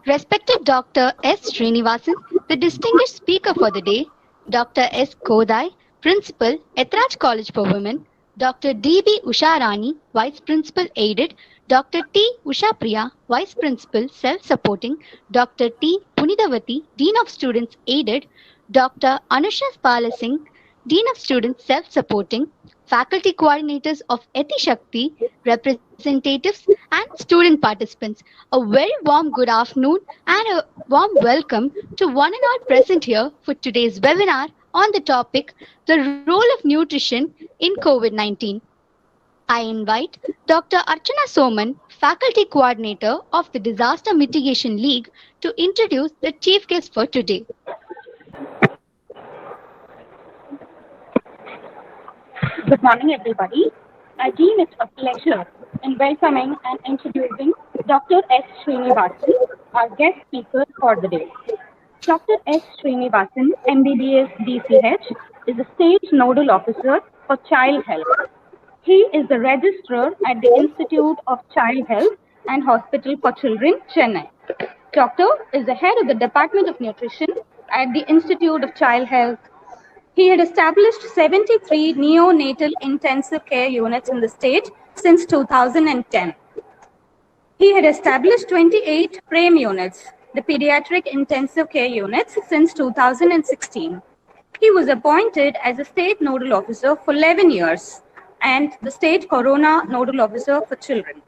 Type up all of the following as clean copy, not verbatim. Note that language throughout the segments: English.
Respected Dr. S. Srinivasan, the distinguished speaker for the day, Dr. S. Kodai, Principal, ETHIRAJ College for Women, Dr. D.B. Usharani, Vice Principal Aided, Dr. T. Ushapriya, Vice Principal Self-Supporting, Dr. T. Punidavati, Dean of Students Aided, Dr. Anusha Palasingh, Dean of Students Self-Supporting, faculty coordinators of ETHI-SHAKTHI, representatives, and student participants. A very warm good afternoon and a warm welcome to one and all present here for today's webinar on the topic The Role of Nutrition in COVID-19. I invite Dr. Archana Soman, Faculty Coordinator of the Disaster Mitigation League, to introduce the chief guest for today. Good morning, everybody. I deem it a pleasure in welcoming and introducing Dr. S. Srinivasan, our guest speaker for the day. Dr. S. Srinivasan, MBBS DCH, is a state nodal officer for child health. He is the registrar at the Institute of Child Health and Hospital for Children, Chennai. Doctor is the head of the Department of Nutrition at the Institute of Child Health. He had established 73 neonatal intensive care units in the state since 2010. He had established 28 PRAME units, the pediatric intensive care units, since 2016. He was appointed as a state nodal officer for 11 years and the state corona nodal officer for children.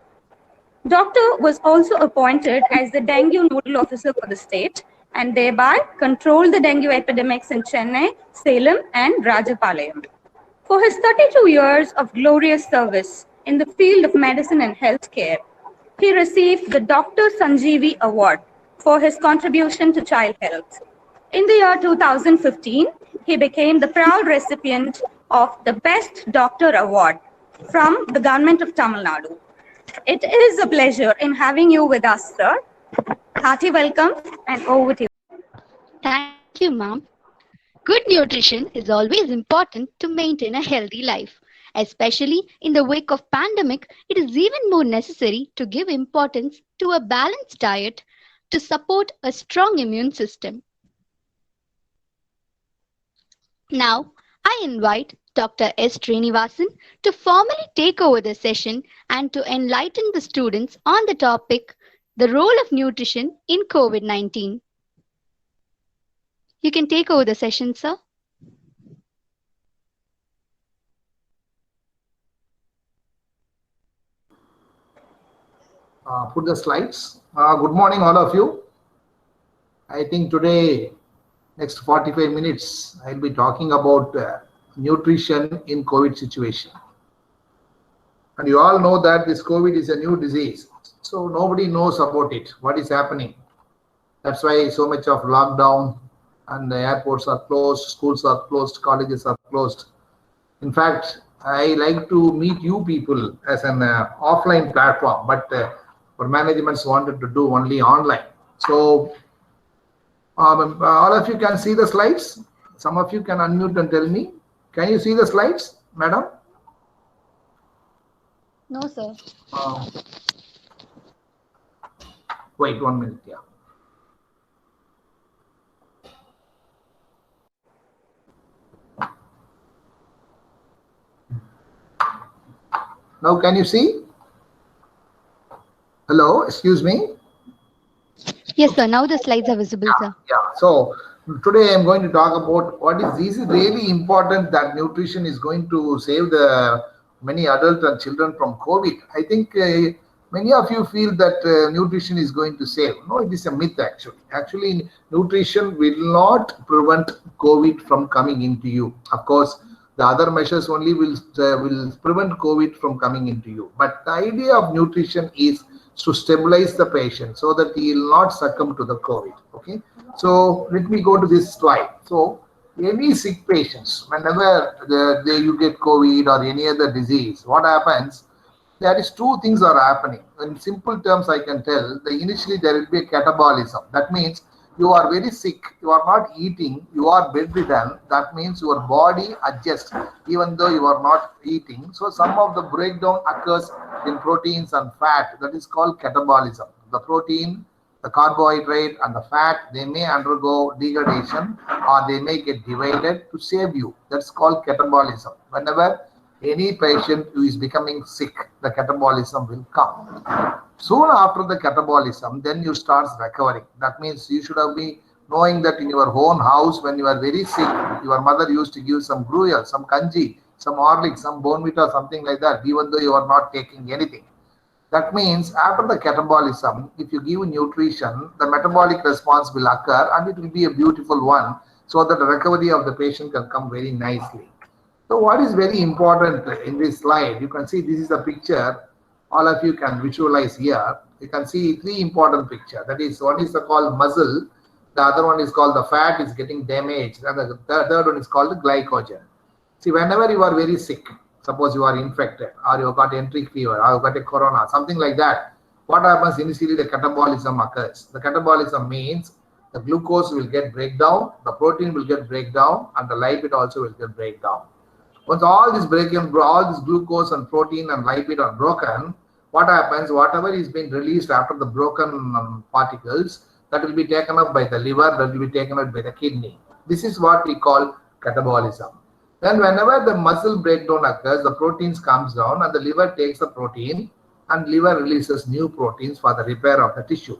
Doctor was also appointed as the dengue nodal officer for the state and thereby controlled the dengue epidemics in Chennai, Salem, and Rajapalayam. For his 32 years of glorious service in the field of medicine and healthcare, he received the Dr. Sanjeevi Award for his contribution to child health. In the year 2015, he became the proud recipient of the Best Doctor Award from the Government of Tamil Nadu. It is a pleasure in having you with us, sir. Hearty welcome and over to you. Thank you, ma'am. Good nutrition is always important to maintain a healthy life. Especially in the wake of pandemic, it is even more necessary to give importance to a balanced diet to support a strong immune system. Now, I invite Dr. S. Srinivasan to formally take over the session and to enlighten the students on the topic, the role of nutrition in COVID-19. You can take over the session, sir. Put the slides. Good morning, all of you. I think today, next 45 minutes, I'll be talking about nutrition in COVID situation. And you all know that this COVID is a new disease. So nobody knows about it, what is happening. That's why so much of lockdown and the airports are closed, schools are closed, colleges are closed. In fact, I like to meet you people as an offline platform, but our managements wanted to do only online. So all of you can see the slides. Some of you can unmute and tell me. Can you see the slides, madam? No, sir. Wait 1 minute, yeah. Now can you see? Hello, excuse me. Yes, sir. Now the slides are visible, sir. Yeah. So today I'm going to talk about what is really important that nutrition is going to save the many adults and children from COVID. I think many of you feel that nutrition is going to save. No, it is a myth actually. Actually, nutrition will not prevent COVID from coming into you. Of course, the other measures only will prevent COVID from coming into you. But the idea of nutrition is to stabilize the patient so that he will not succumb to the COVID. Okay. So let me go to this slide. So any sick patients, whenever you get COVID or any other disease, what happens? There is two things are happening. In simple terms, I can tell that initially there will be a catabolism. That means you are very sick, you are not eating, you are bedridden. That means your body adjusts even though you are not eating. So some of the breakdown occurs in proteins and fat. That is called catabolism. The protein the carbohydrate and the fat, they may undergo degradation or they may get divided to save you. That's called catabolism. Whenever any patient who is becoming sick, the catabolism will come. Soon after the catabolism, then you start recovering. That means you should have been knowing that in your own house, when you are very sick, your mother used to give some gruel, some kanji, some Horlicks, some Bonvita, something like that, even though you are not taking anything. That means after the catabolism, if you give nutrition, the metabolic response will occur and it will be a beautiful one, so that the recovery of the patient can come very nicely. So what is very important in this slide, you can see this is a picture, all of you can visualize here. You can see three important pictures. That is, one is called muscle, the other one is called the fat is getting damaged, and the third one is called the glycogen. See, whenever you are very sick, suppose you are infected or you have got enteric fever or you got a corona, something like that, what happens initially? The catabolism occurs. The catabolism means the glucose will get breakdown, the protein will get breakdown, and the lipid also will get breakdown. Once all this glucose and protein and lipid are broken, what happens? Whatever is being released after the broken particles, that will be taken up by the liver, that will be taken up by the kidney. This is what we call catabolism. Then whenever the muscle breakdown occurs, the proteins comes down and the liver takes the protein and liver releases new proteins for the repair of the tissue.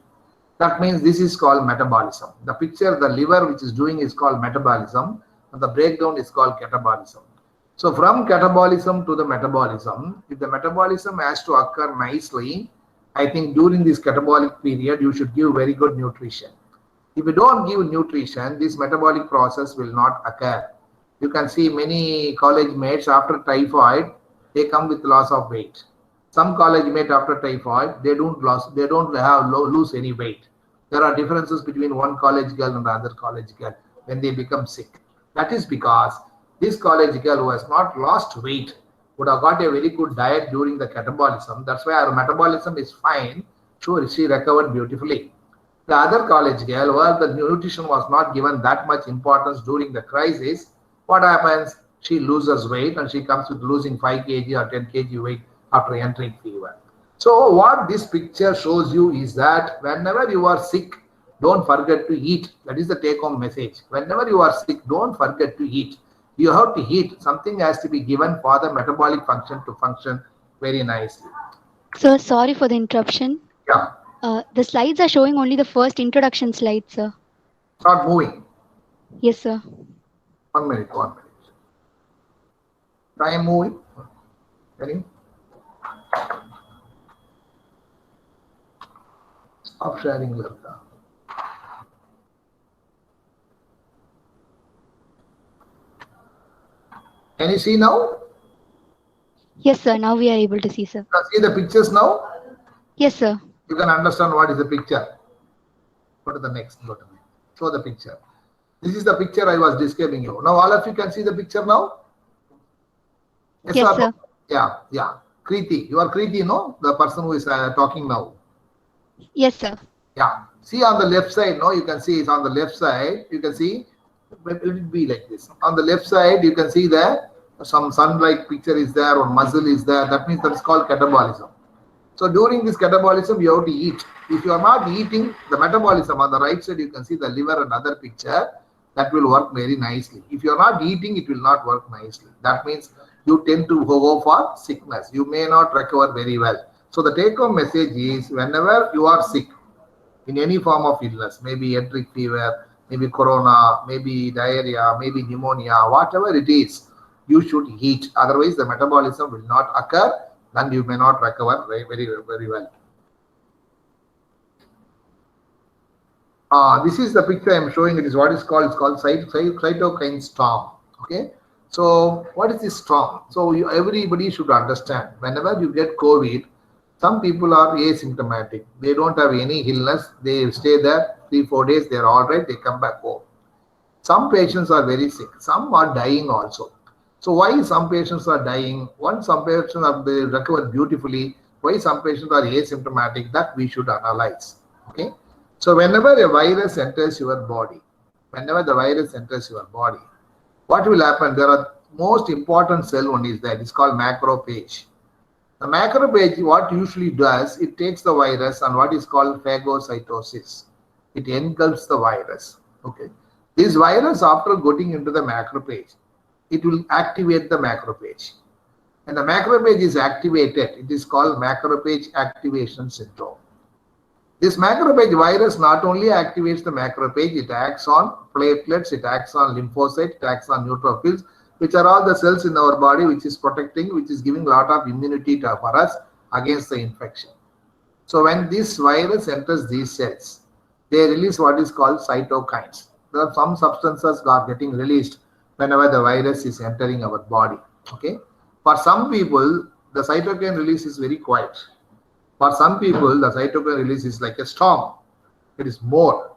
That means this is called metabolism. The picture, the liver which is doing is called metabolism and the breakdown is called catabolism. So from catabolism to the metabolism, if the metabolism has to occur nicely, I think during this catabolic period, you should give very good nutrition. If you don't give nutrition, this metabolic process will not occur. You can see many college mates after typhoid, they come with loss of weight. Some college mates after typhoid, they don't lose any weight. There are differences between one college girl and the other college girl when they become sick. That is because this college girl who has not lost weight would have got a very good diet during the catabolism. That's why her metabolism is fine. Sure, she recovered beautifully. The other college girl where the nutrition was not given that much importance during the crisis, what happens? She loses weight and she comes with losing 5 kg or 10 kg weight after entering fever. So what this picture shows you is that whenever you are sick, don't forget to eat. That is the take-home message. Whenever you are sick, don't forget to eat. You have to eat. Something has to be given for the metabolic function to function very nicely. Sir, sorry for the interruption. Yeah. The slides are showing only the first introduction slide, sir. Start moving. Yes, sir. 1 minute. Time moving. Ready? Stop sharing your data. Can you see now? Yes, sir. Now we are able to see, sir. You can see the pictures now? Yes, sir. You can understand what is the picture. Go to the next. Show the picture. This is the picture I was describing you. Now all of you can see the picture now? Yes, sir. Yeah. Kriti. You are Kriti, no? The person who is talking now. Yes, sir. Yeah. See on the left side, no? You can see it's on the left side. You can see it will be like this. On the left side, you can see there some sun-like picture is there or muscle is there. That means that's called catabolism. So during this catabolism, you have to eat. If you are not eating, the metabolism on the right side, you can see the liver and other picture. That will work very nicely. If you are not eating, it will not work nicely. That means you tend to go for sickness. You may not recover very well. So the take-home message is whenever you are sick in any form of illness, maybe enteric fever, maybe corona, maybe diarrhea, maybe pneumonia, whatever it is, you should eat. Otherwise, the metabolism will not occur and you may not recover very well. This is the picture I am showing. It is what is called, cytokine storm. Okay. So what is this storm? So everybody should understand, whenever you get COVID, some people are asymptomatic. They don't have any illness. They stay there 3-4 days. They are all right. They come back home. Some patients are very sick. Some are dying also. So why some patients are dying? Some patients are they recovered beautifully. Why some patients are asymptomatic? That we should analyze. Okay. So whenever a virus enters your body, what will happen? There are most important cell one is that it's called macrophage. The macrophage, what usually does, it takes the virus and what is called phagocytosis. It engulfs the virus. Okay. This virus, after getting into the macrophage, it will activate the macrophage. And the macrophage is activated. It is called macrophage activation syndrome. This macrophage virus not only activates the macrophage, it acts on platelets, it acts on lymphocytes, it acts on neutrophils, which are all the cells in our body which is protecting, which is giving a lot of immunity for us against the infection. So when this virus enters these cells, they release what is called cytokines. There are some substances that are getting released whenever the virus is entering our body. Okay. For some people, the cytokine release is very quiet. For some people, the cytokine release is like a storm. It is more.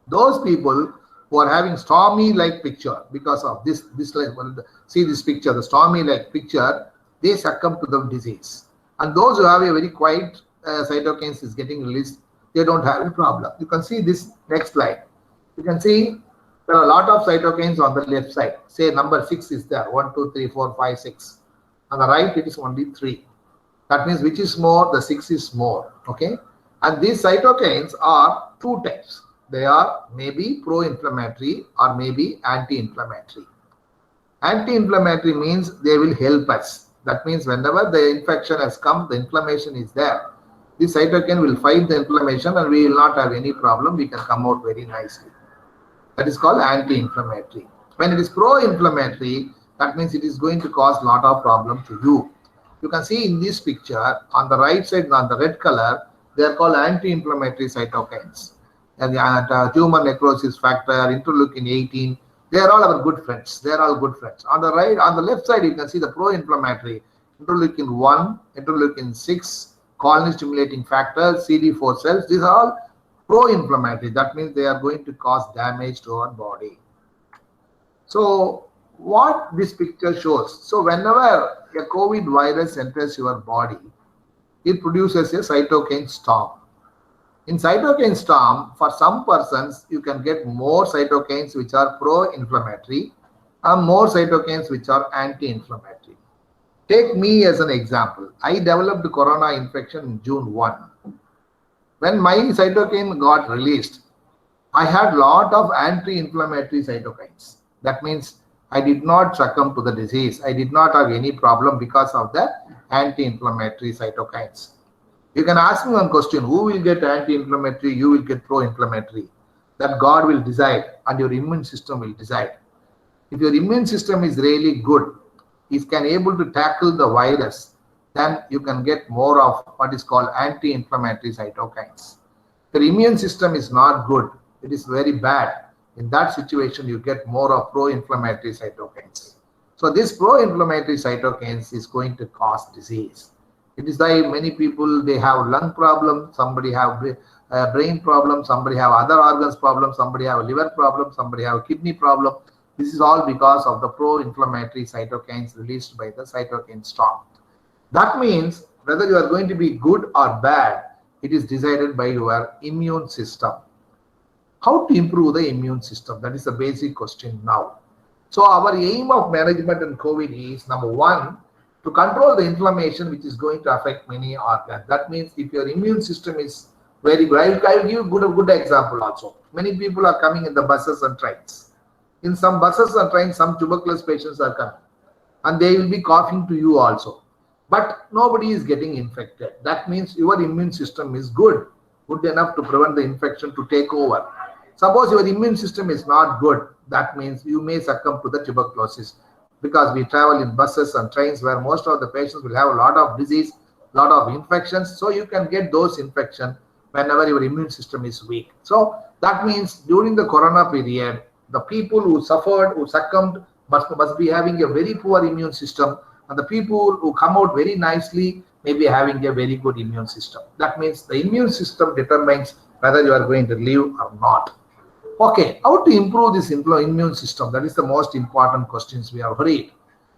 Those people who are having stormy-like picture because of this like, see this picture, the stormy-like picture, they succumb to the disease. And those who have a very quiet cytokines is getting released, they don't have a problem. You can see this next slide. You can see there are a lot of cytokines on the left side. Say number 6 is there. 1, 2, 3, 4, 5, 6. On the right, it is only 3. That means which is more? The 6 is more. Okay. And these cytokines are 2 types. They are maybe pro-inflammatory or maybe anti-inflammatory. Anti-inflammatory means they will help us. That means whenever the infection has come, the inflammation is there. This cytokine will fight the inflammation and we will not have any problem. We can come out very nicely. That is called anti-inflammatory. When it is pro-inflammatory, that means it is going to cause a lot of problem to you. You can see in this picture, on the right side, on the red color, they are called anti-inflammatory cytokines. And the tumor necrosis factor, interleukin 18, they are all our good friends. They are all good friends. On the right, on the left side, you can see the pro-inflammatory, interleukin 1, interleukin 6, colony stimulating factor, CD4 cells. These are all pro-inflammatory. That means they are going to cause damage to our body. So what this picture shows, so whenever a COVID virus enters your body, it produces a cytokine storm. In cytokine storm, for some persons, you can get more cytokines which are pro-inflammatory and more cytokines which are anti-inflammatory. Take me as an example. I developed corona infection in June 1. When my cytokine got released, I had a lot of anti-inflammatory cytokines. That means I did not succumb to the disease. I did not have any problem because of the anti-inflammatory cytokines. You can ask me one question, who will get anti-inflammatory, you will get pro-inflammatory. That God will decide and your immune system will decide. If your immune system is really good, it can able to tackle the virus, then you can get more of what is called anti-inflammatory cytokines. If your immune system is not good, it is very bad. In that situation, you get more of pro-inflammatory cytokines. So this pro-inflammatory cytokines is going to cause disease. It is why many people, they have lung problem, somebody have brain problem, somebody have other organs problem, somebody have a liver problem, somebody have a kidney problem. This is all because of the pro-inflammatory cytokines released by the cytokine storm. That means whether you are going to be good or bad, it is decided by your immune system. How to improve the immune system? That is the basic question now. So our aim of management in COVID is, number 1, to control the inflammation which is going to affect many organs. That means if your immune system is very good, I will give you a good example also. Many people are coming in the buses and trains. In some buses and trains, some tuberculosis patients are coming and they will be coughing to you also. But nobody is getting infected. That means your immune system is good enough to prevent the infection to take over. Suppose your immune system is not good, that means you may succumb to the tuberculosis, because we travel in buses and trains where most of the patients will have a lot of disease, lot of infections. So you can get those infections whenever your immune system is weak. So that means during the corona period, the people who suffered, who succumbed must be having a very poor immune system, and the people who come out very nicely may be having a very good immune system. That means the immune system determines whether you are going to live or not. Okay, how to improve this immune system? That is the most important questions we have heard.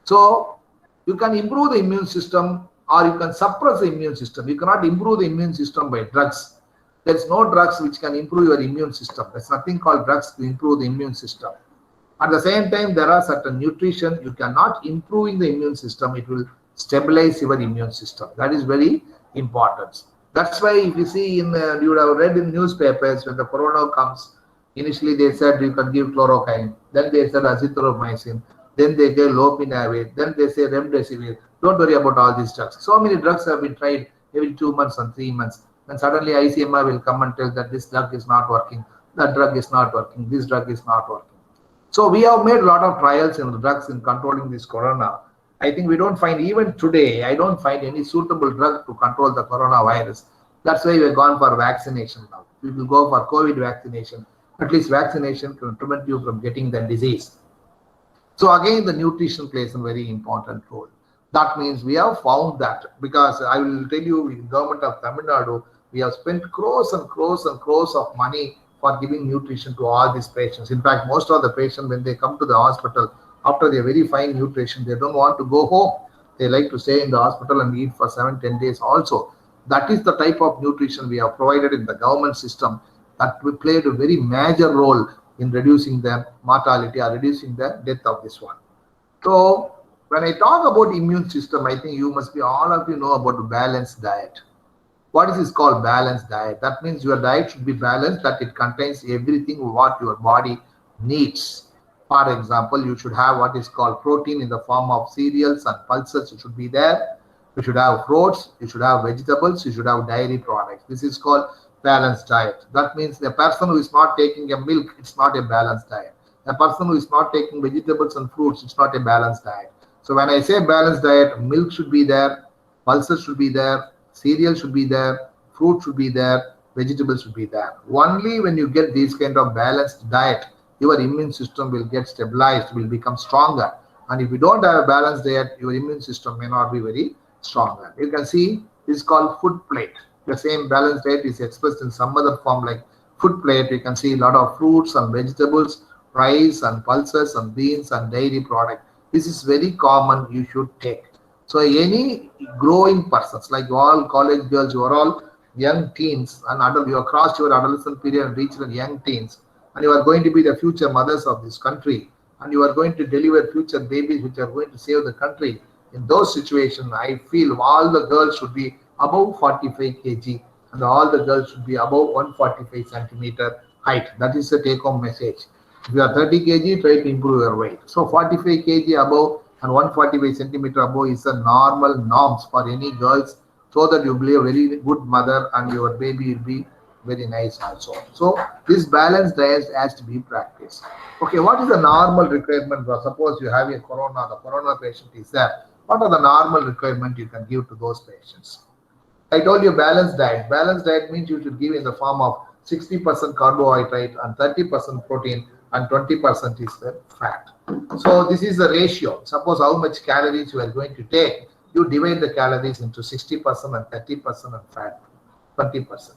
So you can improve the immune system or you can suppress the immune system. You cannot improve the immune system by drugs. There is no drugs which can improve your immune system. There is nothing called drugs to improve the immune system. At the same time, there are certain nutrition. You cannot improve the immune system. It will stabilize your immune system. That is very important. That's why if you see you would have read in newspapers when the corona comes, initially they said you can give chloroquine, then they said azithromycin, then they gave lopinavir, then they say remdesivir. Don't worry about all these drugs. So many drugs have been tried every 2 months and 3 months. Then suddenly ICMR will come and tell that this drug is not working, that drug is not working, this drug is not working. So we have made a lot of trials in the drugs in controlling this corona. I think we don't find, even today, I don't find any suitable drug to control the coronavirus. That's why we've gone for vaccination now. We will go for COVID vaccination. At least vaccination can prevent you from getting the disease. So again, the nutrition plays a very important role. That means we have found that, because I will tell you, in government of Tamil Nadu, we have spent crores and crores and crores of money for giving nutrition to all these patients. In fact, most of the patients, when they come to the hospital, after they verify nutrition, they don't want to go home. They like to stay in the hospital and eat for 7-10 days also. That is the type of nutrition we have provided in the government system that played a very major role in reducing the mortality or reducing the death of this one. So when I talk about immune system, I think you must be, all of you know about the balanced diet. What is this called balanced diet? That means your diet should be balanced, that it contains everything what your body needs. For example, you should have what is called protein in the form of cereals and pulses. It should be there. You should have fruits, you should have vegetables, you should have dairy products. This is called balanced diet. That means the person who is not taking a milk, it's not a balanced diet. A person who is not taking vegetables and fruits, it's not a balanced diet. So when I say balanced diet, milk should be there, pulses should be there, cereal should be there, fruit should be there, vegetables should be there. Only when you get these kind of balanced diet, your immune system will get stabilized, will become stronger. And if you don't have a balanced diet, your immune system may not be very stronger. You can see this is called food plate. The same balanced diet is expressed in some other form like food plate. You can see a lot of fruits and vegetables, rice and pulses and beans and dairy product. This is very common, you should take. So any growing persons, like all college girls, you are all young teens and adult, you have crossed your adolescent period and reached young teens, and you are going to be the future mothers of this country, and you are going to deliver future babies which are going to save the country. In those situations, I feel all the girls should be above 45 kg and all the girls should be above 145 centimeter height. That is the take-home message. If you are 30 kg, try to improve your weight. So 45 kg above and 145 centimeter above is the normal norms for any girls, so that you will be a very good mother and your baby will be very nice also. So this balanced diet has to be practiced. Okay, what is the normal requirement? Suppose you have a corona, the corona patient is there. What are the normal requirements you can give to those patients? I told you balanced diet. Balanced diet means you should give in the form of 60% carbohydrate and 30% protein and 20% is the fat. So this is the ratio. Suppose how much calories you are going to take, you divide the calories into 60% and 30% and fat 20%.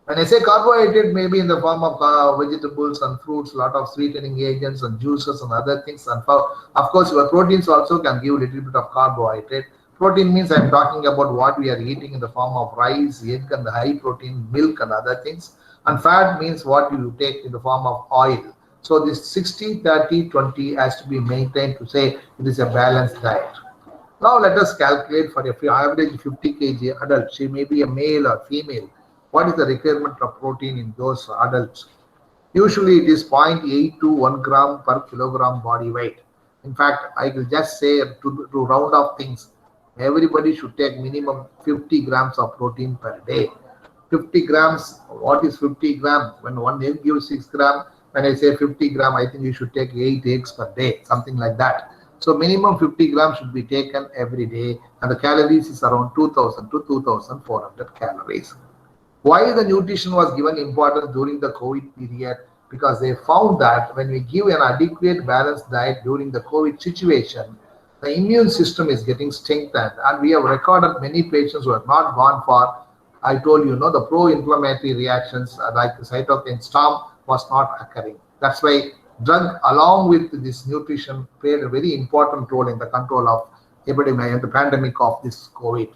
When I say carbohydrate, maybe in the form of vegetables and fruits, a lot of sweetening agents and juices and other things. And of course, your proteins also can give a little bit of carbohydrate. Protein means I'm talking about what we are eating in the form of rice, egg and the high protein, milk and other things. And fat means what you take in the form of oil. So this 60, 30, 20 has to be maintained to say it is a balanced diet. Now let us calculate for a average 50 kg adult. She may be a male or female. What is the requirement of protein in those adults? Usually it is 0.8 to 1 gram per kilogram body weight. In fact, I will just say to round off things, everybody should take minimum 50 grams of protein per day. 50 grams, what is 50 grams? When one egg gives 6 grams, when I say 50 grams, I think you should take 8 eggs per day, something like that. So minimum 50 grams should be taken every day, and the calories is around 2000 to 2400 calories. Why the nutrition was given importance during the COVID period? Because they found that when we give an adequate balanced diet during the COVID situation, the immune system is getting strengthened, and we have recorded many patients who have not gone for, I told you, the pro-inflammatory reactions like the cytokine storm was not occurring. That's why drug along with this nutrition played a very important role in the control of epidemic and the pandemic of this COVID.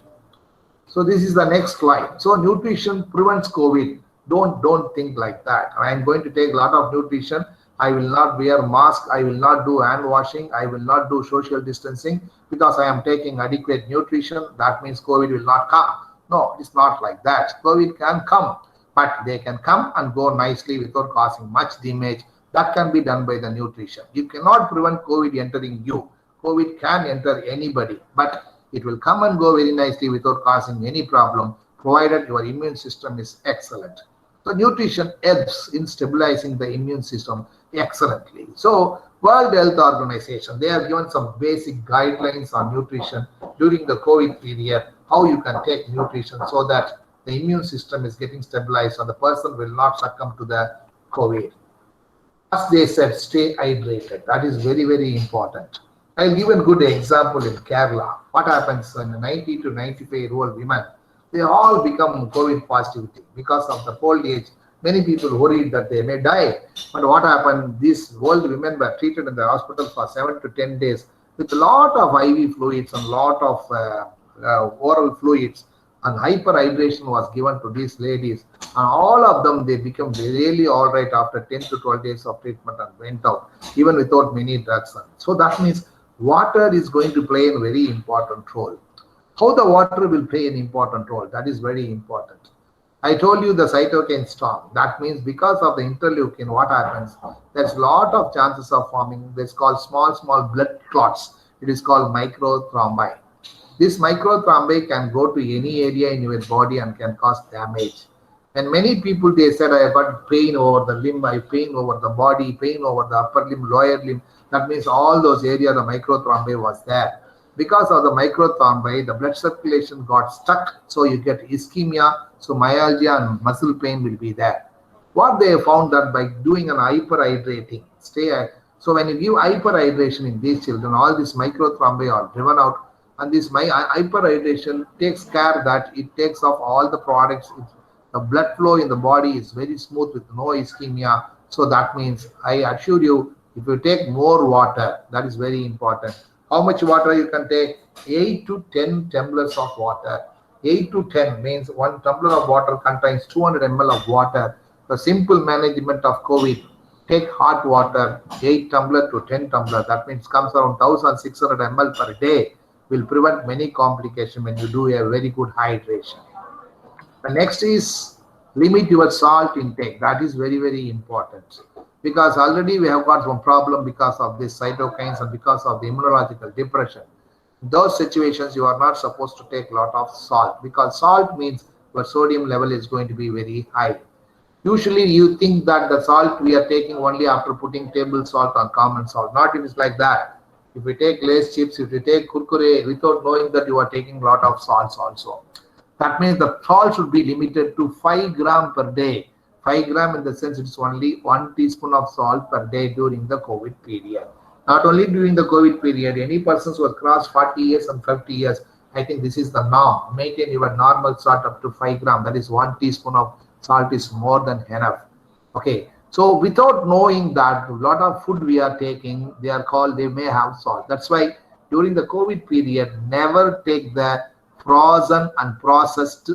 So this is the next slide. So nutrition prevents COVID. Don't think like that. I am going to take a lot of nutrition. I will not wear mask, I will not do hand washing, I will not do social distancing because I am taking adequate nutrition. That means COVID will not come. No, it's not like that. COVID can come, but they can come and go nicely without causing much damage. That can be done by the nutrition. You cannot prevent COVID entering you. COVID can enter anybody, but it will come and go very nicely without causing any problem, provided your immune system is excellent. So nutrition helps in stabilizing the immune system excellently. So World Health Organization, they have given some basic guidelines on nutrition during the COVID period, how you can take nutrition so that the immune system is getting stabilized and the person will not succumb to the COVID. As they said, stay hydrated. That is very, very important. I'll give a good example in Kerala. What happens when 90 to 95-year-old women, they all become COVID positivity because of the old age. Many people worried that they may die. But what happened? These old women were treated in the hospital for 7 to 10 days with a lot of IV fluids and a lot of oral fluids, and hyperhydration was given to these ladies. And all of them, they become really all right after 10 to 12 days of treatment and went out, even without many drugs. So that means water is going to play a very important role. How the water will play an important role, that is very important. I told you the cytokine storm. That means because of the interleukin, what happens? There's a lot of chances of forming this called small blood clots. It is called microthrombi. This microthrombi can go to any area in your body and can cause damage. And many people, they said, I have got pain over the limb, I have pain over the body, pain over the upper limb, lower limb. That means all those areas the microthrombi was there. Because of the microthrombi, the blood circulation got stuck, so you get ischemia, so myalgia and muscle pain will be there. What they found that by doing an hyperhydrating, so when you give hyperhydration in these children, all these microthrombi are driven out, and this hyperhydration takes care that it takes off all the products. The blood flow in the body is very smooth with no ischemia. So that means, I assure you, if you take more water, that is very important. How much water you can take? 8 to 10 tumblers of water. 8 to 10 means 1 tumbler of water contains 200 ml of water. The simple management of COVID, take hot water, 8 tumbler to 10 tumbler. That means comes around 1600 ml per day. Will prevent many complications when you do a very good hydration. The next is limit your salt intake. That is very, very important, because already we have got some problem because of these cytokines and because of the immunological depression. In those situations, you are not supposed to take a lot of salt, because salt means your sodium level is going to be very high. Usually you think that the salt we are taking only after putting table salt or common salt. Not it is like that. If you take Lay's chips, if you take kurkure, without knowing that you are taking a lot of salts also. That means the salt should be limited to 5 grams per day. 5 grams in the sense it's only 1 teaspoon of salt per day during the COVID period. Not only during the COVID period, any persons who have crossed 40 years and 50 years, I think this is the norm. Maintain your normal salt up to 5 grams. That is 1 teaspoon of salt is more than enough. Okay. So without knowing that a lot of food we are taking, they may have salt. That's why during the COVID period, never take the frozen and processed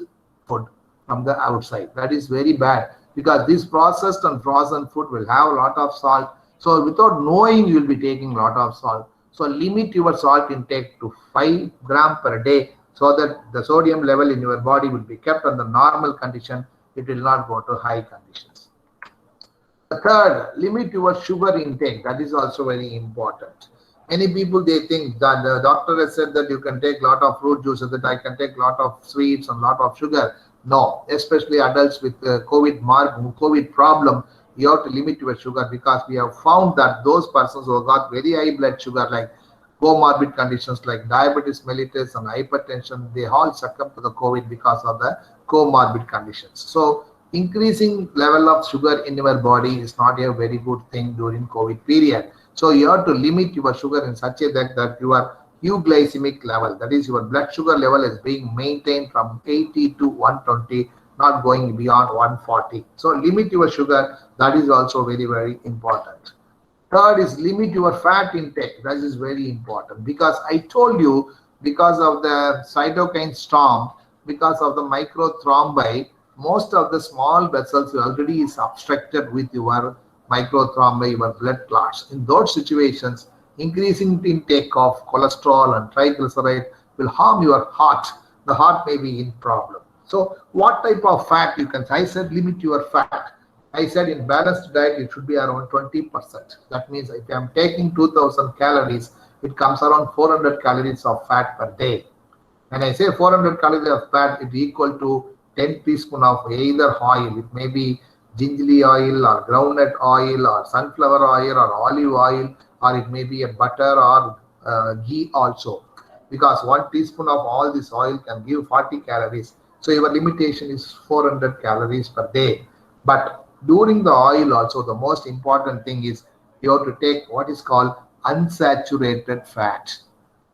food from the outside. That is very bad, because this processed and frozen food will have a lot of salt. So without knowing, you will be taking a lot of salt. So limit your salt intake to 5 grams per day so that the sodium level in your body will be kept on the normal condition. It will not go to high conditions. The third, limit your sugar intake. That is also very important. Many people, they think that the doctor has said that you can take a lot of fruit juices, that I can take a lot of sweets and a lot of sugar. No, especially adults with COVID problem, you have to limit your sugar, because we have found that those persons who have got very high blood sugar, like comorbid conditions like diabetes mellitus and hypertension, they all succumb to the COVID because of the comorbid conditions. So increasing level of sugar in your body is not a very good thing during COVID period. So you have to limit your sugar in such a that your euglycemic level, that is your blood sugar level, is being maintained from 80 to 120, not going beyond 140. So limit your sugar. That is also very, very important. Third is limit your fat intake. That is very important, because I told you, because of the cytokine storm, because of the microthrombi, most of the small vessels already is obstructed with your microthrombi or blood clots. In those situations, increasing intake of cholesterol and triglyceride will harm your heart. The heart may be in problem. So what type of fat you can? I said limit your fat. I said in balanced diet it should be around 20%. That means if I am taking 2000 calories, it comes around 400 calories of fat per day. When I say 400 calories of fat, it is equal to 10 teaspoons of either oil. It may be gingerly oil or groundnut oil or sunflower oil or olive oil, or it may be a butter or ghee also. Because 1 teaspoon of all this oil can give 40 calories. So your limitation is 400 calories per day. But during the oil also, the most important thing is you have to take what is called unsaturated fat,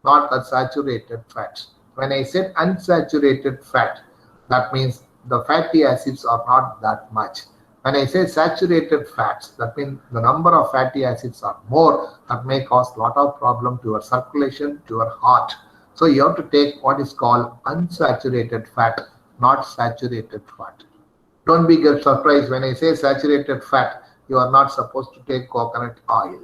not a saturated fat. When I said unsaturated fat, that means the fatty acids are not that much. When I say saturated fats, that means the number of fatty acids are more, that may cause a lot of problem to your circulation, to your heart. So you have to take what is called unsaturated fat, not saturated fat. Don't be get surprised when I say saturated fat. You are not supposed to take coconut oil.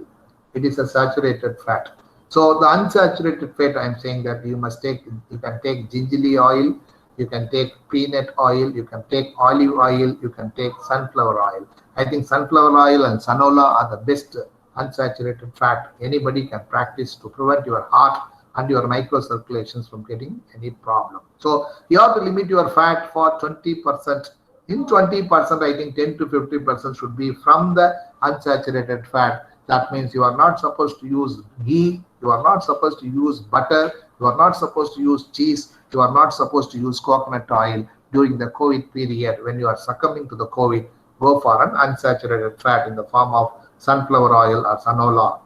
It is a saturated fat. So the unsaturated fat, I am saying that you must take. You can take gingerly oil, you can take peanut oil, you can take olive oil, you can take sunflower oil. I think sunflower oil and canola are the best unsaturated fat anybody can practice to prevent your heart and your microcirculations from getting any problem. So you have to limit your fat for 20%. In 20%, I think 10 to 50% should be from the unsaturated fat. That means you are not supposed to use ghee, you are not supposed to use butter, you are not supposed to use cheese, you are not supposed to use coconut oil during the COVID period. When you are succumbing to the COVID, go for an unsaturated fat in the form of sunflower oil or canola.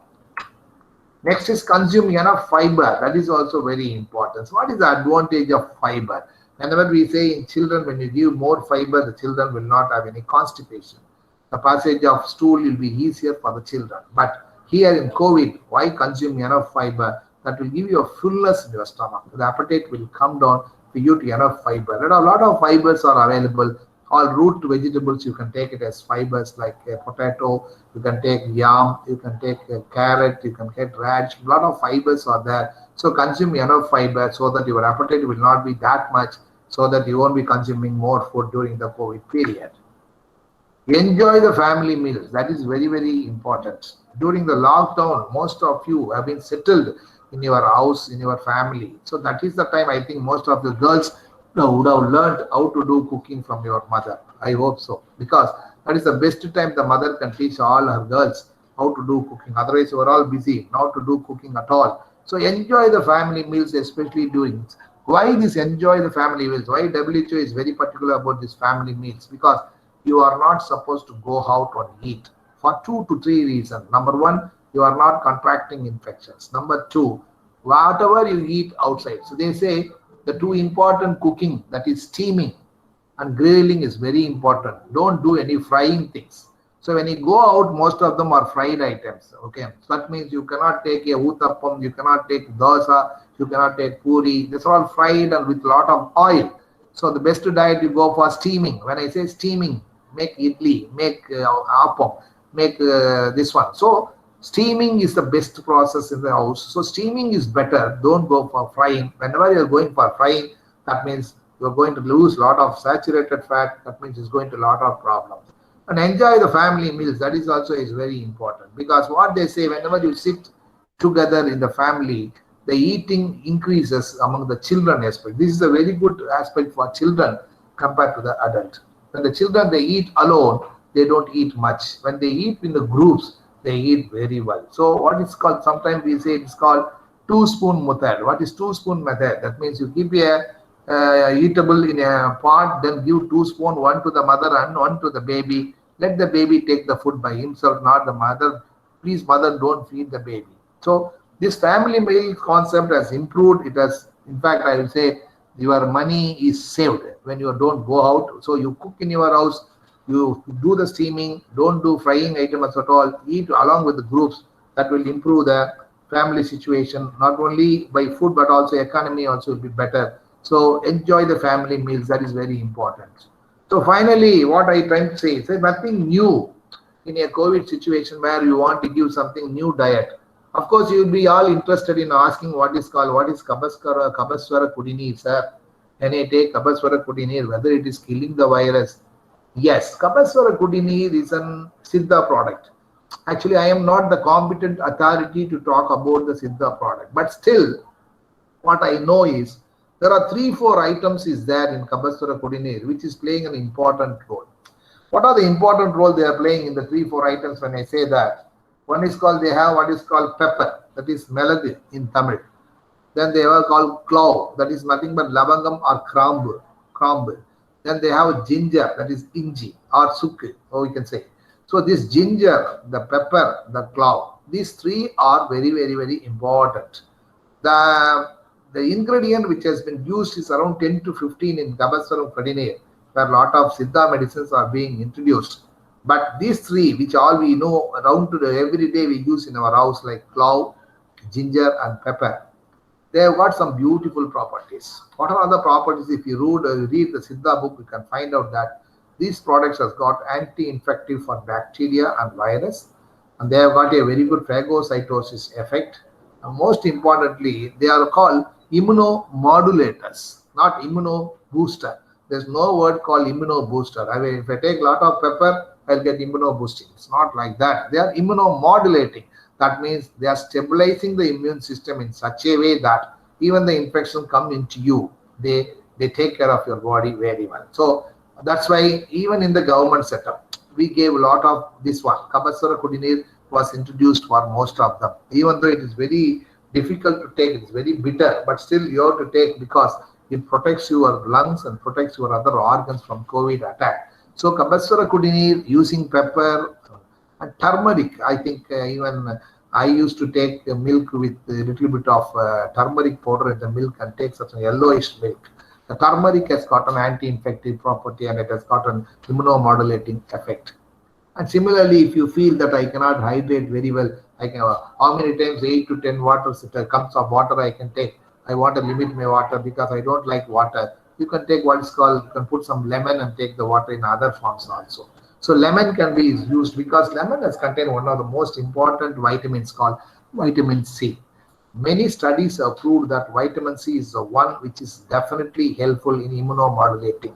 Next is consume enough fiber. That is also very important. So what is the advantage of fiber? Whenever we say in children, when you give more fiber, the children will not have any constipation. The passage of stool will be easier for the children. But here in COVID, why consume enough fiber? That will give you a fullness in your stomach. The appetite will come down for you to enough fiber. A lot of fibers are available. All root vegetables, you can take it as fibers like a potato, you can take yam, you can take a carrot, you can get radish. A lot of fibers are there. So consume enough fiber so that your appetite will not be that much, so that you won't be consuming more food during the COVID period. Enjoy the family meals. That is very, very important. During the lockdown, most of you have been settled in your house, in your family. So that is the time I think most of the girls would have learned how to do cooking from your mother. I hope so. Because that is the best time the mother can teach all her girls how to do cooking. Otherwise, you are all busy, not to do cooking at all. So enjoy the family meals, especially during. Why this enjoy the family meals? Why WHO is very particular about these family meals? Because you are not supposed to go out and eat for 2 to 3 reasons. Number one, you are not contracting infections. Number two, whatever you eat outside. So they say the two important cooking, that is steaming and grilling, is very important. Don't do any frying things. So when you go out, most of them are fried items. Okay, so that means you cannot take a uttappam, you cannot take dosa, you cannot take puri. These are all fried and with a lot of oil. So the best diet, you go for steaming. When I say steaming, make idli, make appam, make this one. So steaming is the best process in the house. So steaming is better. Don't go for frying. Whenever you are going for frying, that means you are going to lose a lot of saturated fat. That means it's going to a lot of problems. And enjoy the family meals. That is also is very important, because what they say, whenever you sit together in the family, the eating increases among the children aspect. This is a very good aspect for children compared to the adult. When the children, they eat alone, they don't eat much. When they eat in the groups, they eat very well. So what is called, sometimes we say it's called 2-spoon method. What is 2-spoon method? That means you keep a eatable in a pot, then give 2 spoons, one to the mother and one to the baby. Let the baby take the food by himself, not the mother. Please, mother, don't feed the baby. So this family meal concept has improved. It has, in fact, I will say your money is saved when you don't go out. So you cook in your house, you do the steaming, don't do frying items at all, eat along with the groups. That will improve the family situation, not only by food, but also economy also will be better. So enjoy the family meals. That is very important. So finally, what I try to say is nothing new. in a COVID situation where you want to give something new diet. Of course, you will be all interested in asking what is Kabaswara Kudinir, sir. Can I take Kabaswara Kudinir, whether it is killing the virus? Yes, Kabaswara Kudinir is an Siddha product. Actually, I am not the competent authority to talk about the Siddha product, but still, what I know is there are 3-4 items is there in Kabaswara Kudinir which is playing an important role. What are the important role they are playing in the 3-4 items when I say that? One is called, they have what is called pepper, that is melody in Tamil. Then they have called clove, that is nothing but lavangam or krambu. Then they have ginger, that is inji or sukku, or we can say. So this ginger, the pepper, the clove, these 3 are very, very, very important. The ingredient which has been used is around 10 to 15 in Kabaswara Kudinir, where a lot of Siddha medicines are being introduced. But these 3, which all we know around to the every day we use in our house, like clove, ginger and pepper, they have got some beautiful properties. What are the properties? If you read the Siddha book, you can find out that these products has got anti-infective for bacteria and virus, and they have got a very good phagocytosis effect. And most importantly, they are called immunomodulators, not immunobooster. There's no word called immunobooster. I mean, if I take a lot of pepper, I'll get immunoboosting. It's not like that. They are immunomodulating. That means they are stabilizing the immune system in such a way that even the infection come into you, they take care of your body very well. So that's why even in the government setup, we gave a lot of this one. Kabaswara Kudinir was introduced for most of them. Even though it is very difficult to take, it's very bitter, but still you have to take because it protects your lungs and protects your other organs from COVID attack. So Kabaswara Kudinir using pepper and turmeric. I think even I used to take milk with a little bit of turmeric powder in the milk and take such a yellowish milk. The turmeric has got an anti-infective property and it has got an immunomodulating effect. And similarly, if you feel that I cannot hydrate very well, I can, how many times 8 to 10 cups of water I can take. I want to limit my water because I don't like water. You can take what is called, you can put some lemon and take the water in other forms also. So lemon can be used because lemon has contained one of the most important vitamins called vitamin C. Many studies have proved that vitamin C is the one which is definitely helpful in immunomodulating.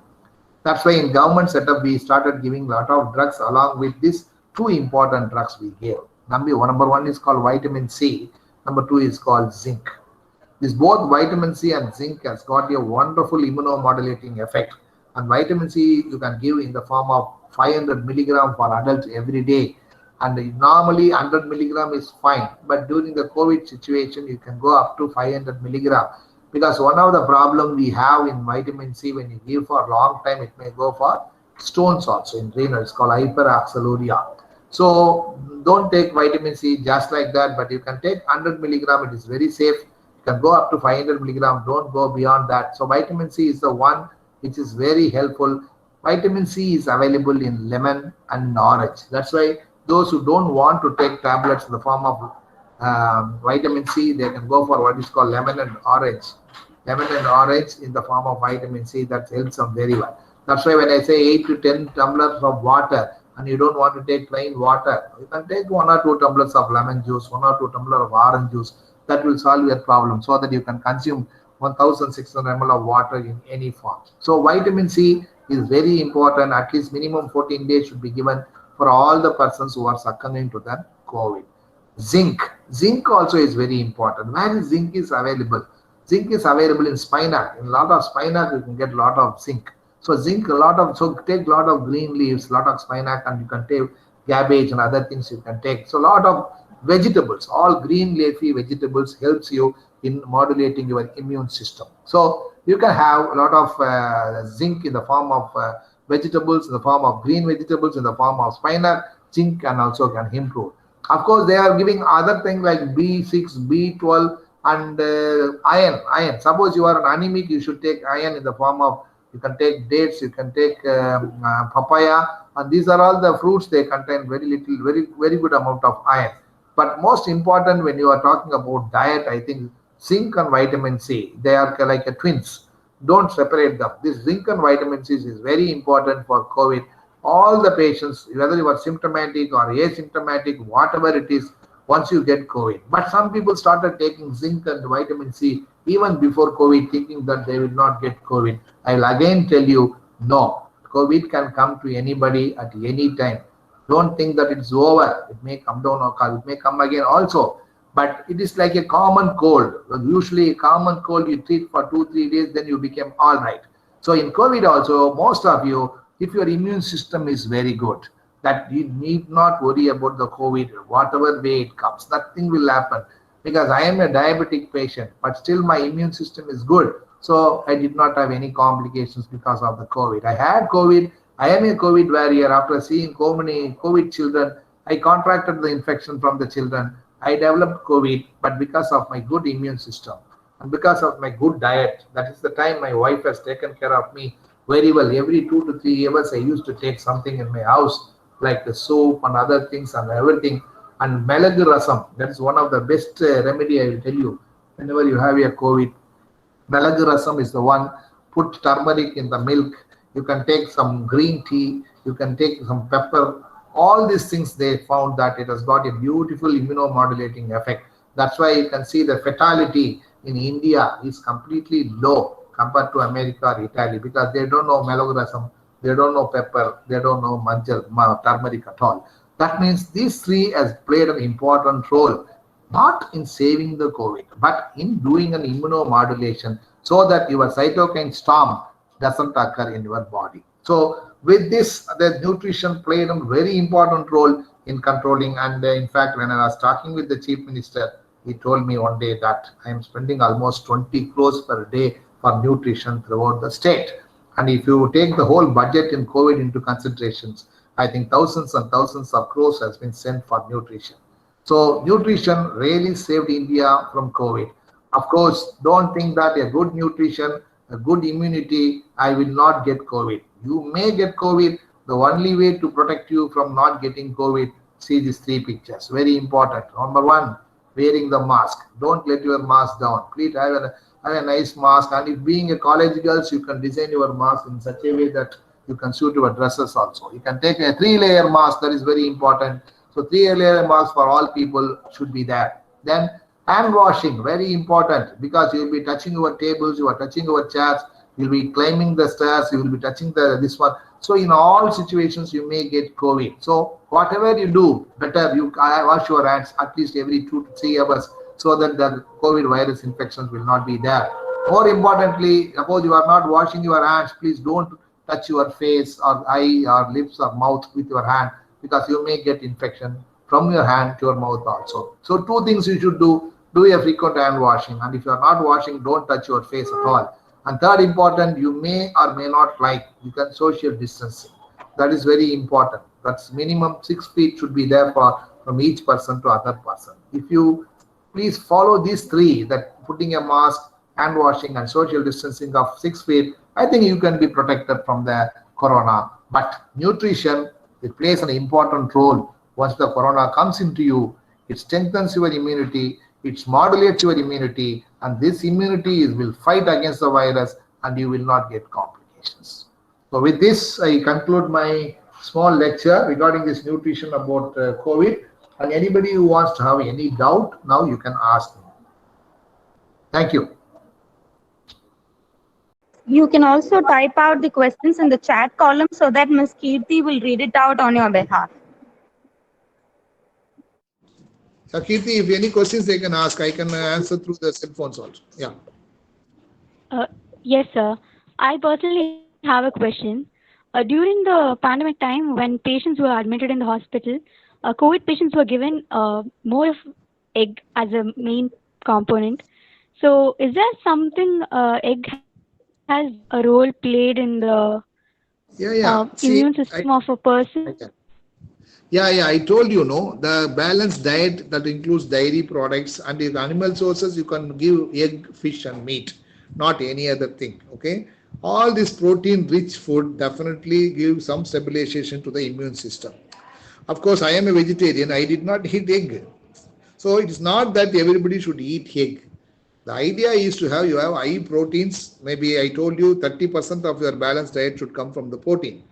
That's why in government setup, we started giving a lot of drugs along with these 2 important drugs we gave. Number one is called vitamin C. Number 2 is called zinc. This both vitamin C and zinc has got a wonderful immunomodulating effect. And vitamin C you can give in the form of 500 milligram for adults every day. And normally 100 milligram is fine. But during the COVID situation, you can go up to 500 milligram. Because one of the problem we have in vitamin C, when you give for a long time, it may go for stones also in renal. It's called hyperoxaluria. So don't take vitamin C just like that, but you can take 100 milligram. It is very safe. You can go up to 500 milligram. Don't go beyond that. So vitamin C is the one which is very helpful. Vitamin C is available in lemon and orange. That's why those who don't want to take tablets in the form of vitamin C, they can go for what is called lemon and orange. Lemon and orange in the form of vitamin C, that helps them very well. That's why when I say 8 to 10 tumblers of water and you don't want to take plain water, you can take 1 or 2 tumblers of lemon juice, 1 or 2 tumblers of orange juice. That will solve your problem so that you can consume 1600 ml of water in any form. So vitamin C is very important. At least minimum 14 days should be given for all the persons who are succumbing to the COVID. Zinc also is very important. Where is zinc is available? Zinc is available in spinach. In a lot of spinach, you can get a lot of zinc. So zinc, so take a lot of green leaves, a lot of spinach, and you can take cabbage and other things you can take. So a lot of vegetables, all green leafy vegetables helps you in modulating your immune system. So you can have a lot of zinc in the form of vegetables, in the form of green vegetables, in the form of spinach. Zinc can also improve. Of course, they are giving other things like B6, B12, and iron. Suppose you are an anemic, you should take iron in the form of, you can take dates, you can take papaya, and these are all the fruits. They contain very little, very good amount of iron. But most important when you are talking about diet, I think zinc and vitamin C, they are like twins. Don't separate them. This zinc and vitamin C is very important for COVID. all the patients, whether you are symptomatic or asymptomatic, whatever it is, once you get COVID. But some people started taking zinc and vitamin C even before COVID, thinking that they will not get COVID. I will again tell you, no, COVID can come to anybody at any time. Don't think that it's over. It may come down or it may come again also. But it is like a common cold. Usually a common cold you treat for 2-3 days, then you become all right. So in COVID also, most of you, if your immune system is very good, that you need not worry about the COVID, whatever way it comes, nothing will happen. Because I am a diabetic patient, but still my immune system is good. So I did not have any complications because of the COVID. I had COVID. I am a COVID warrior. After seeing so many COVID children, I contracted the infection from the children. I developed COVID, but because of my good immune system and because of my good diet, that is the time my wife has taken care of me very well. Every 2 to 3 years, I used to take something in my house, like the soup and other things and everything. And Melagu Rasam, that is one of the best remedy, I will tell you. Whenever you have a COVID, Melagu Rasam is the one. Put turmeric in the milk. You can take some green tea. You can take some pepper. All these things, they found that it has got a beautiful immunomodulating effect. That's why you can see the fatality in India is completely low compared to America or Italy, because they don't know Melagu Rasam, they don't know pepper, they don't know manjal, turmeric at all. That means these three has played an important role, not in saving the COVID, but in doing an immunomodulation so that your cytokine storm doesn't occur in your body. So with this, the nutrition played a very important role in controlling. And in fact, when I was talking with the chief minister, he told me one day that I am spending almost 20 crores per day for nutrition throughout the state. And if you take the whole budget in COVID into considerations, I think thousands and thousands of crores has been sent for nutrition. So nutrition really saved India from COVID. Of course, don't think that a good nutrition, a good immunity, I will not get COVID. You may get COVID. The only way to protect you from not getting COVID, see these three pictures. Very important. Number one, wearing the mask. Don't let your mask down. Please have a nice mask. And if being a college girls, you can design your mask in such a way that you can suit your dresses also. You can take a 3-layer mask. That is very important. So 3-layer mask for all people should be there. Then hand washing, very important, because you will be touching your tables, you are touching your chairs, you will be climbing the stairs, you will be touching this one. So in all situations, you may get COVID. So whatever you do, better you wash your hands at least every 2 to 3 hours so that the COVID virus infections will not be there. More importantly, suppose you are not washing your hands, please don't touch your face or eye or lips or mouth with your hand, because you may get infection from your hand to your mouth also. So 2 things you should do. Do a frequent hand washing, and if you are not washing, don't touch your face at all. And third important, you may or may not like, you can social distancing. That is very important. That's minimum 6 feet should be there from each person to other person. If you please follow these 3, that putting a mask, hand washing and social distancing of 6 feet, I think you can be protected from the corona. But nutrition, it plays an important role. Once the corona comes into you, it strengthens your immunity, it modulates your immunity, and this immunity will fight against the virus and you will not get complications. So with this, I conclude my small lecture regarding this nutrition about COVID. And anybody who wants to have any doubt, now you can ask me. Thank you. You can also type out the questions in the chat column so that Ms. Kirti will read it out on your behalf. So Kirti, if any questions they can ask, I can answer through the cell phones also. Yeah. Yes, sir. I personally have a question. During the pandemic time, when patients were admitted in the hospital, COVID patients were given more of egg as a main component. So is there something egg has a role played in the immune system of a person? Yeah, I told you, no, the balanced diet that includes dairy products, and in animal sources, you can give egg, fish and meat, not any other thing, okay? All this protein-rich food definitely gives some stabilization to the immune system. Of course, I am a vegetarian, I did not eat egg. So it is not that everybody should eat egg. The idea is to have, you have high proteins, maybe I told you 30% of your balanced diet should come from the protein.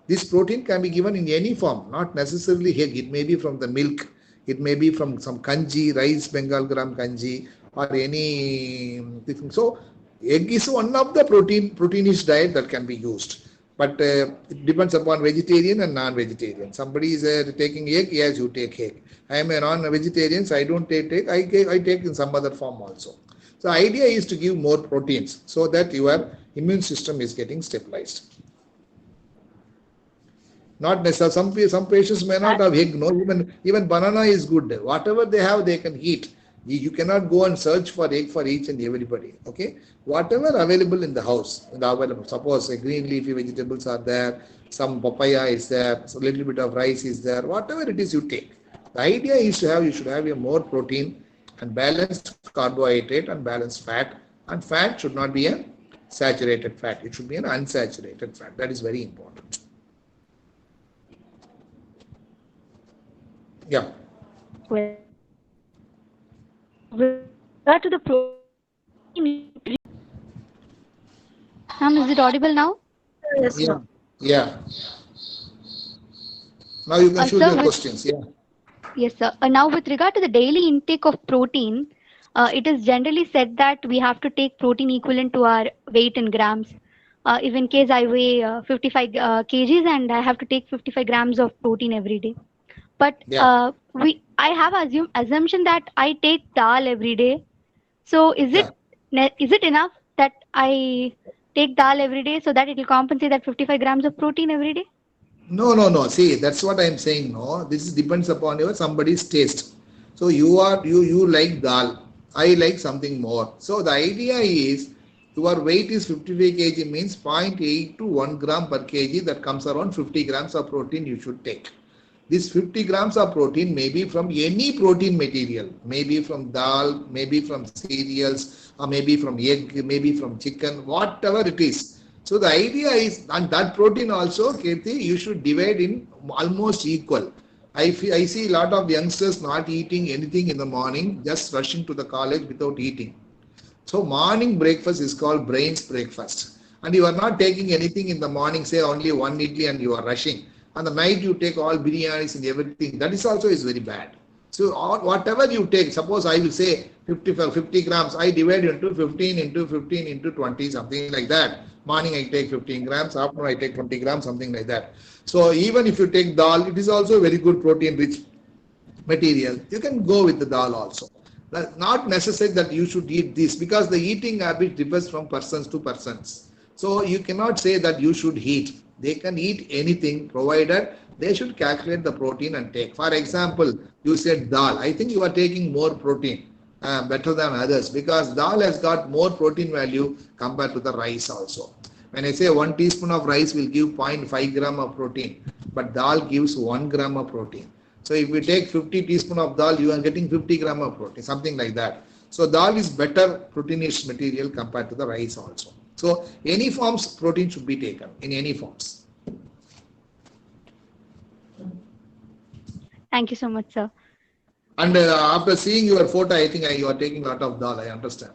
This protein can be given in any form, not necessarily egg. It may be from the milk, it may be from some kanji, rice, Bengal gram kanji, or any thing. So egg is one of the proteinish diet that can be used. But it depends upon vegetarian and non-vegetarian. Somebody is taking egg, yes, you take egg. I am a non-vegetarian, so I don't take egg. I take in some other form also. So the idea is to give more proteins so that your immune system is getting stabilized. Not necessarily. Some patients may not have egg. No, even banana is good. Whatever they have, they can eat. You cannot go and search for egg for each and everybody. Okay, whatever available in the house, suppose green leafy vegetables are there, some papaya is there, so a little bit of rice is there. Whatever it is, you take. The idea is you should have a more protein and balanced carbohydrate and balanced fat. And fat should not be a saturated fat. It should be an unsaturated fat. That is very important. Yeah. With regard to the protein, Ma'am, is it audible now? Yes, Yeah. ma'am. Yeah. Now you can shoot Sir, your questions. Yeah. yes, sir. Now, with regard to the daily intake of protein, it is generally said that we have to take protein equivalent to our weight in grams. If in case I weigh 55 kgs and I have to take 55 grams of protein every day. But Yeah. I have assumption that I take dal every day. So is Yeah. it enough that I take dal every day so that it will compensate that 55 grams of protein every day? No. See, that's what I'm saying. No, this depends upon your somebody's taste. So you like dal. I like something more. So the idea is your weight is 55 kg means 0.8 to 1 gram per kg. That comes around 50 grams of protein you should take. This 50 grams of protein may be from any protein material, maybe from dal, maybe from cereals, or maybe from egg, maybe from chicken, whatever it is. So the idea is, and that protein also, Kirti, you should divide in almost equal. I see a lot of youngsters not eating anything in the morning, just rushing to the college without eating. So morning breakfast is called brain's breakfast. And you are not taking anything in the morning, say only one idli and you are rushing. And the night you take all biryanis and everything. That is also is very bad. So whatever you take, suppose I will say 50 grams, I divide into 15 into 15 into 20, something like that. Morning I take 15 grams, afternoon I take 20 grams, something like that. So even if you take dal, it is also very good protein rich material. You can go with the dal also. Not necessary that you should eat this because the eating habit differs from persons to persons. So you cannot say that you should eat. They can eat anything provided they should calculate the protein and take. For example, you said dal. I think you are taking more protein better than others because dal has got more protein value compared to the rice also. When I say 1 teaspoon of rice will give 0.5 gram of protein, but dal gives 1 gram of protein. So if you take 50 teaspoon of dal, you are getting 50 gram of protein, something like that. So dal is better proteinish material compared to the rice also. So any forms protein should be taken in any forms. Thank you so much, sir. And after seeing your photo, I think you are taking a lot of dal. I understand.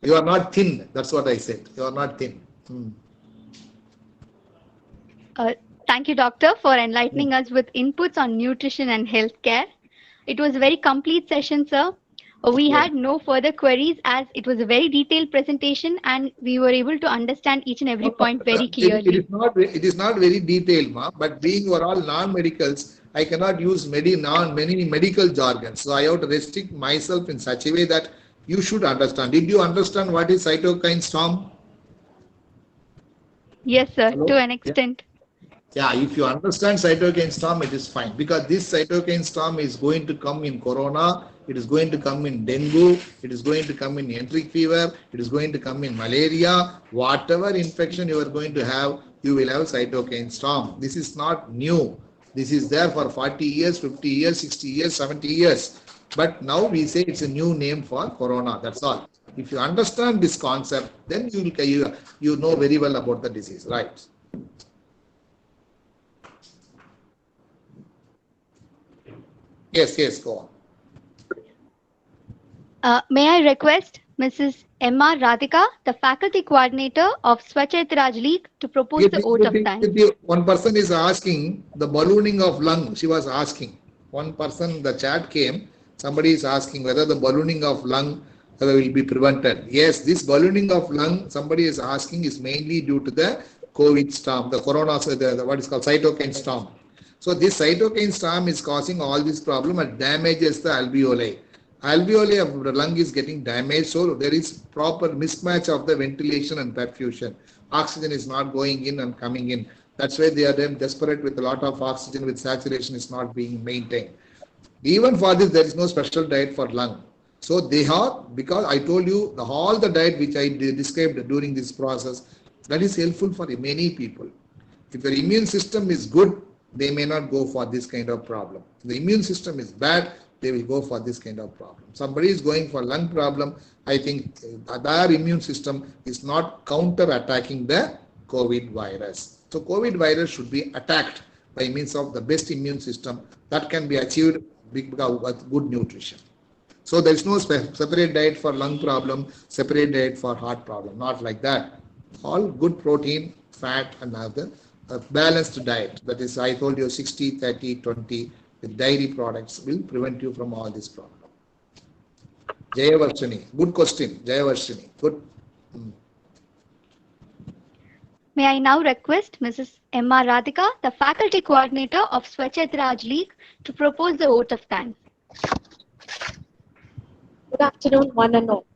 You are not thin. That's what I said. You are not thin. Thank you, doctor, for enlightening us with inputs on nutrition and healthcare. It was a very complete session, sir. We had no further queries as it was a very detailed presentation and we were able to understand each and every point very clearly. It is not very detailed, ma, but being we are all non-medicals, I cannot use many medical jargons. So I have to restrict myself in such a way that you should understand. Did you understand what is cytokine storm? Yes, sir, Hello? to an Yeah. extent. Yeah, if you understand cytokine storm, it is fine because this cytokine storm is going to come in corona, it is going to come in dengue, it is going to come in enteric fever, it is going to come in malaria. Whatever infection you are going to have, you will have cytokine storm. This is not new. This is there for 40 years, 50 years, 60 years, 70 years. But now we say it's a new name for corona. That's all. If you understand this concept, then you know very well about the disease, right? Yes, go on. May I request Mrs. M.R. Radhika, the faculty coordinator of SWACHH ETHIRAJ League, to propose the vote of thanks. One person is asking the ballooning of lung. She was asking. One person, the chat came. Somebody is asking whether the ballooning of lung will be prevented. Yes, this ballooning of lung, somebody is asking, is mainly due to the COVID storm, the corona, what is called cytokine storm. So this cytokine storm is causing all this problem and damages the alveoli. Alveoli of the lung is getting damaged, so there is proper mismatch of the ventilation and perfusion. Oxygen is not going in and coming in. That's why they are then desperate with a lot of oxygen with saturation is not being maintained. Even for this, there is no special diet for lung. So they are, because I told you all the diet which I described during this process, that is helpful for many people. If your immune system is good, they may not go for this kind of problem. If the immune system is bad, they will go for this kind of problem. Somebody is going for lung problem, I think their immune system is not counter-attacking the COVID virus. So COVID virus should be attacked by means of the best immune system that can be achieved with good nutrition. So there is no separate diet for lung problem, separate diet for heart problem, not like that. All good protein, fat and other balanced diet. That is, I told you 60, 30, 20 with dairy products will prevent you from all this problem. Jayavarshini, good question. Jayavarshini, good. May I now request Mrs. M.R. Radhika, the faculty coordinator of SWACHH ETHIRAJ League, to propose the vote of thanks. Good afternoon, one and all.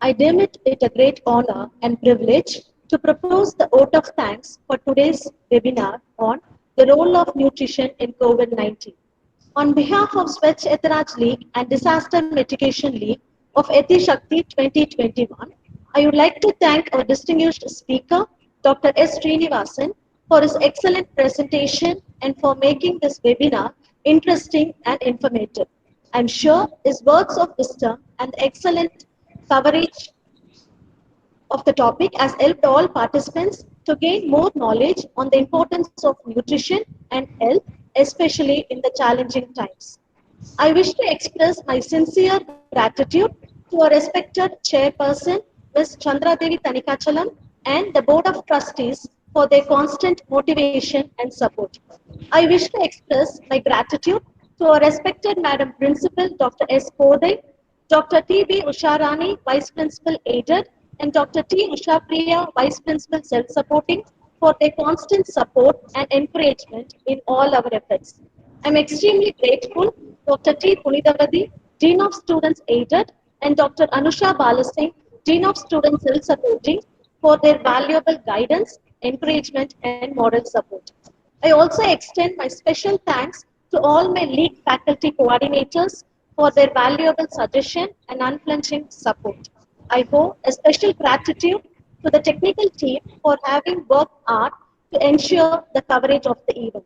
I deem it a great honor and privilege to propose the vote of thanks for today's webinar on the role of nutrition in COVID-19. On behalf of SWACHH ETHIRAJ League and Disaster Mitigation League of ETHI-SHAKTHI 2021, I would like to thank our distinguished speaker, Dr. S. Srinivasan, for his excellent presentation and for making this webinar interesting and informative. I'm sure his words of wisdom and excellent coverage of the topic has helped all participants to gain more knowledge on the importance of nutrition and health, especially in the challenging times. I wish to express my sincere gratitude to our respected chairperson, Ms. Chandradevi Tanikachalam, and the Board of Trustees for their constant motivation and support. I wish to express my gratitude to our respected Madam Principal, Dr. S. Kodai, Dr. T.B. Usharani, Vice Principal Aided, and Dr. T. Usha Priya, Vice Principal Self-Supporting, for their constant support and encouragement in all our efforts. I'm extremely grateful to Dr. T. Punitavadi, Dean of Students Aided, and Dr. Anusha Balasingh, Dean of Students Self-Supporting, for their valuable guidance, encouragement, and moral support. I also extend my special thanks to all my league faculty coordinators for their valuable suggestion and unflinching support. I owe a special gratitude to the technical team for having worked hard to ensure the coverage of the event.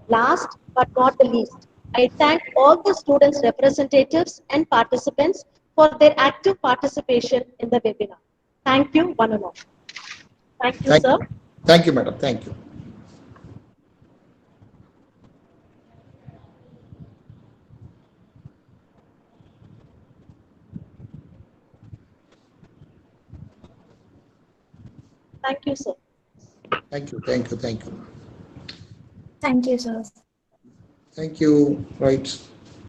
Last but not the least, I thank all the students' representatives and participants for their active participation in the webinar. Thank you, one and all. Thank you, sir. Thank you, madam. Thank you. Thank you, sir. Thank you. Thank you. Thank you. Thank you, sir. Thank you. Right.